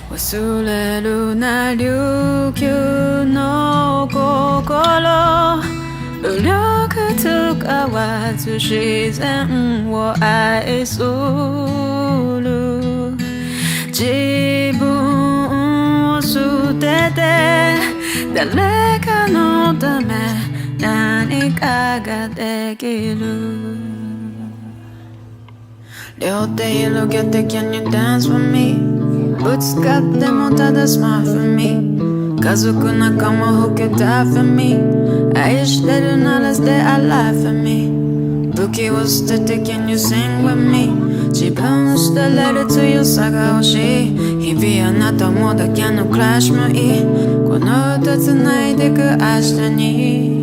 忘れるな琉球の心武力使わず自然を愛する自分を捨てて誰かのため何かができる両手広げて Can you dance with me ぶつかってもただ smile for me 家族仲間吹けた for me 愛してるなら stay alive for me 武器を捨てて Can you sing with me 自分を捨てれる強さが欲しい日々あなたもだけのクラッシュもいいこの歌繋いでく明日に